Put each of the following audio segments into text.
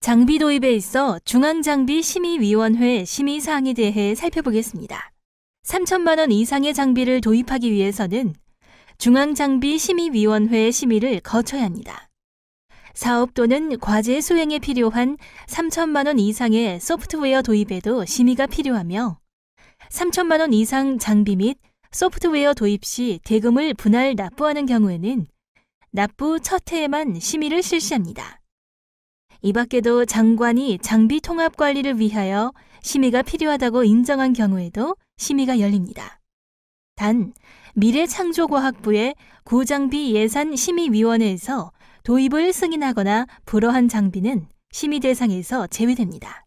장비 도입에 있어 중앙장비심의위원회 심의사항에 대해 살펴보겠습니다. 3천만 원 이상의 장비를 도입하기 위해서는 중앙장비심의위원회 심의를 거쳐야 합니다. 사업 또는 과제 수행에 필요한 3천만 원 이상의 소프트웨어 도입에도 심의가 필요하며 3천만 원 이상 장비 및 소프트웨어 도입 시 대금을 분할 납부하는 경우에는 납부 첫 해에만 심의를 실시합니다. 이 밖에도 장관이 장비 통합 관리를 위하여 심의가 필요하다고 인정한 경우에도 심의가 열립니다. 단, 미래창조과학부의 구장비 예산심의위원회에서 도입을 승인하거나 불허한 장비는 심의 대상에서 제외됩니다.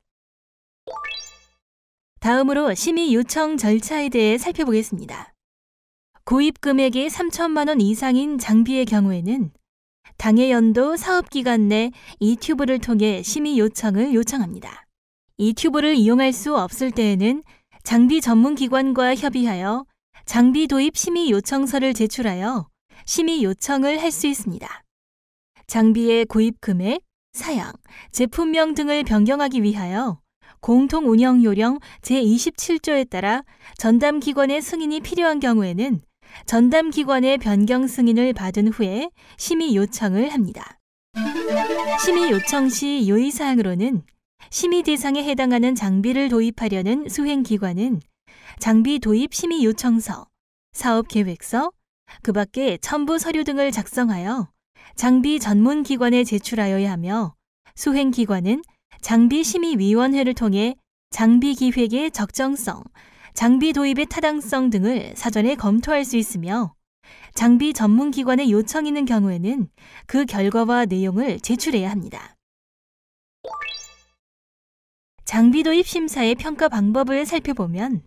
다음으로 심의 요청 절차에 대해 살펴보겠습니다. 구입 금액이 3천만 원 이상인 장비의 경우에는 당해 연도 사업기간 내 이튜브를 통해 심의 요청을 요청합니다. 이튜브를 이용할 수 없을 때에는 장비 전문기관과 협의하여 장비 도입 심의 요청서를 제출하여 심의 요청을 할 수 있습니다. 장비의 구입 금액, 사양, 제품명 등을 변경하기 위하여 공통운영요령 제27조에 따라 전담기관의 승인이 필요한 경우에는 전담기관의 변경 승인을 받은 후에 심의 요청을 합니다. 심의 요청 시 유의사항으로는 심의 대상에 해당하는 장비를 도입하려는 수행기관은 장비 도입 심의 요청서, 사업계획서, 그 밖에 첨부 서류 등을 작성하여 장비 전문기관에 제출하여야 하며 수행기관은 장비심의위원회를 통해 장비 기획의 적정성, 장비 도입의 타당성 등을 사전에 검토할 수 있으며 장비 전문기관의 요청이 있는 경우에는 그 결과와 내용을 제출해야 합니다. 장비 도입 심사의 평가 방법을 살펴보면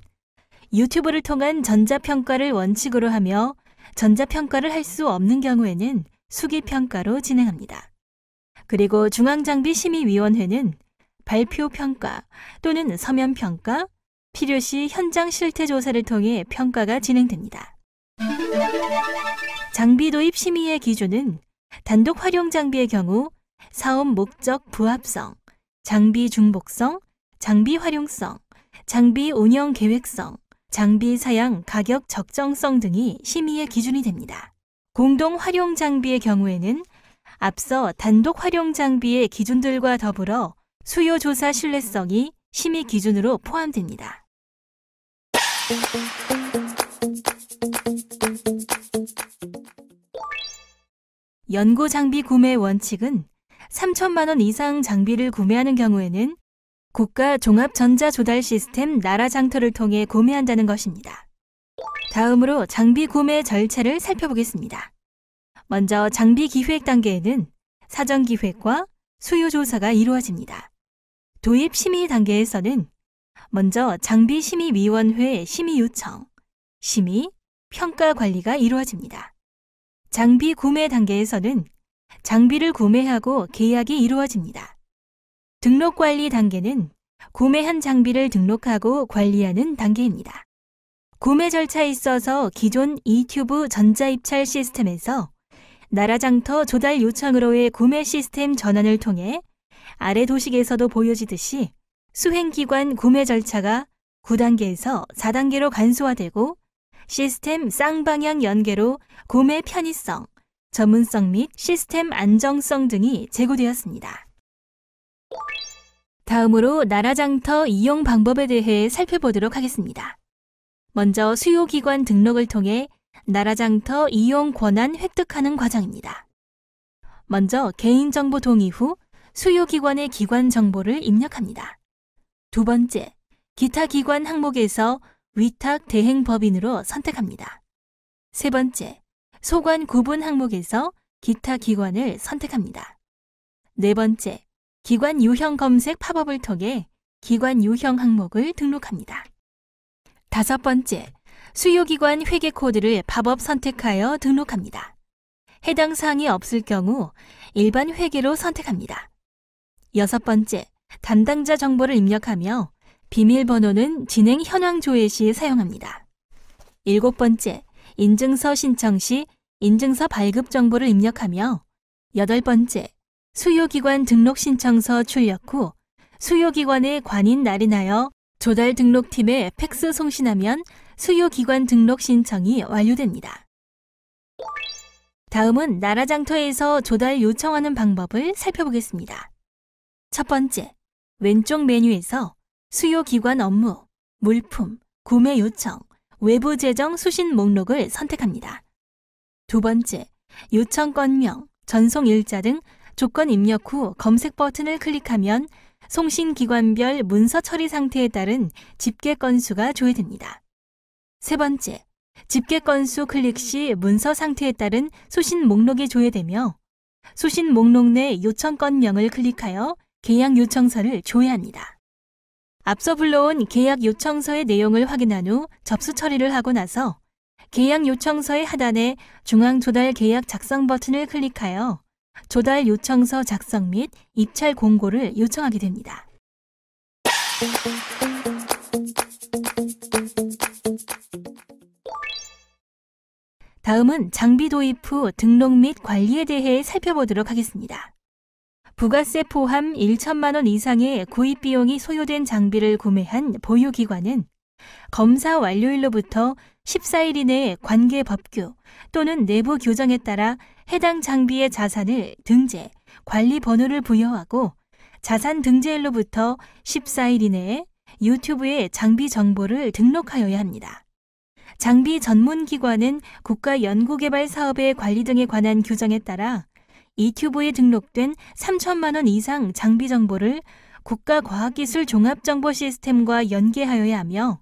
유튜브를 통한 전자평가를 원칙으로 하며 전자평가를 할 수 없는 경우에는 수기평가로 진행합니다. 그리고 중앙장비심의위원회는 발표평가 또는 서면평가, 필요시 현장 실태조사를 통해 평가가 진행됩니다. 장비 도입 심의의 기준은 단독 활용 장비의 경우 사업 목적 부합성, 장비 중복성, 장비 활용성, 장비 운영 계획성, 장비 사양 가격 적정성 등이 심의의 기준이 됩니다. 공동 활용 장비의 경우에는 앞서 단독 활용 장비의 기준들과 더불어 수요 조사 신뢰성이 심의 기준으로 포함됩니다. 연구 장비 구매 원칙은 3천만 원 이상 장비를 구매하는 경우에는 국가 종합전자조달 시스템 나라 장터를 통해 구매한다는 것입니다. 다음으로 장비 구매 절차를 살펴보겠습니다. 먼저 장비 기획 단계에는 사전 기획과 수요 조사가 이루어집니다. 도입 심의 단계에서는 먼저 장비심의위원회 심의 요청, 심의, 평가 관리가 이루어집니다. 장비 구매 단계에서는 장비를 구매하고 계약이 이루어집니다. 등록 관리 단계는 구매한 장비를 등록하고 관리하는 단계입니다. 구매 절차에 있어서 기존 이튜브 전자입찰 시스템에서 나라장터 조달 요청으로의 구매 시스템 전환을 통해 아래 도식에서도 보여지듯이 수행기관 구매 절차가 9단계에서 4단계로 간소화되고 시스템 쌍방향 연계로 구매 편의성, 전문성 및 시스템 안정성 등이 제고되었습니다. 다음으로 나라장터 이용 방법에 대해 살펴보도록 하겠습니다. 먼저 수요기관 등록을 통해 나라장터 이용 권한 획득하는 과정입니다. 먼저 개인정보 동의 후 수요기관의 기관 정보를 입력합니다. 두 번째, 기타 기관 항목에서 위탁 대행법인으로 선택합니다. 세 번째, 소관 구분 항목에서 기타 기관을 선택합니다. 네 번째, 기관 유형 검색 팝업을 통해 기관 유형 항목을 등록합니다. 다섯 번째, 수요기관 회계 코드를 팝업 선택하여 등록합니다. 해당 사항이 없을 경우 일반 회계로 선택합니다. 여섯 번째, 담당자 정보를 입력하며 비밀번호는 진행 현황 조회 시 사용합니다. 일곱 번째, 인증서 신청 시 인증서 발급 정보를 입력하며 8번째, 수요기관 등록 신청서 출력 후 수요기관의 관인 날인하여 조달 등록팀에 팩스送신하면 수요기관 등록 신청이 완료됩니다. 다음은 나라장터에서 조달 요청하는 방법을 살펴보겠습니다. 첫 번째, 왼쪽 메뉴에서 수요기관 업무, 물품, 구매 요청, 외부 재정 수신 목록을 선택합니다. 두 번째, 요청 건명, 전송 일자 등 조건 입력 후 검색 버튼을 클릭하면 송신기관별 문서 처리 상태에 따른 집계 건수가 조회됩니다. 세 번째, 집계 건수 클릭 시 문서 상태에 따른 수신 목록이 조회되며 수신 목록 내 요청 건명을 클릭하여 계약 요청서를 조회합니다. 앞서 불러온 계약 요청서의 내용을 확인한 후 접수 처리를 하고 나서 계약 요청서의 하단에 중앙 조달 계약 작성 버튼을 클릭하여 조달 요청서 작성 및 입찰 공고를 요청하게 됩니다. 다음은 장비 도입 후 등록 및 관리에 대해 살펴보도록 하겠습니다. 부가세 포함 1천만 원 이상의 구입 비용이 소요된 장비를 구매한 보유기관은 검사 완료일로부터 14일 이내에 관계 법규 또는 내부 규정에 따라 해당 장비의 자산을 등재, 관리 번호를 부여하고 자산 등재일로부터 14일 이내에 유튜브에 장비 정보를 등록하여야 합니다. 장비 전문기관은 국가연구개발 사업의 관리 등에 관한 규정에 따라 이튜브에 등록된 3천만 원 이상 장비 정보를 국가과학기술종합정보시스템과 연계하여야 하며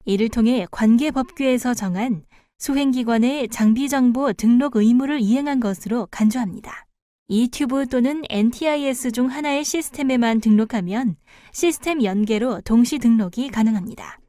이를 통해 관계법규에서 정한 수행기관의 장비정보 등록 의무를 이행한 것으로 간주합니다. 이튜브 또는 NTIS 중 하나의 시스템에만 등록하면 시스템 연계로 동시 등록이 가능합니다.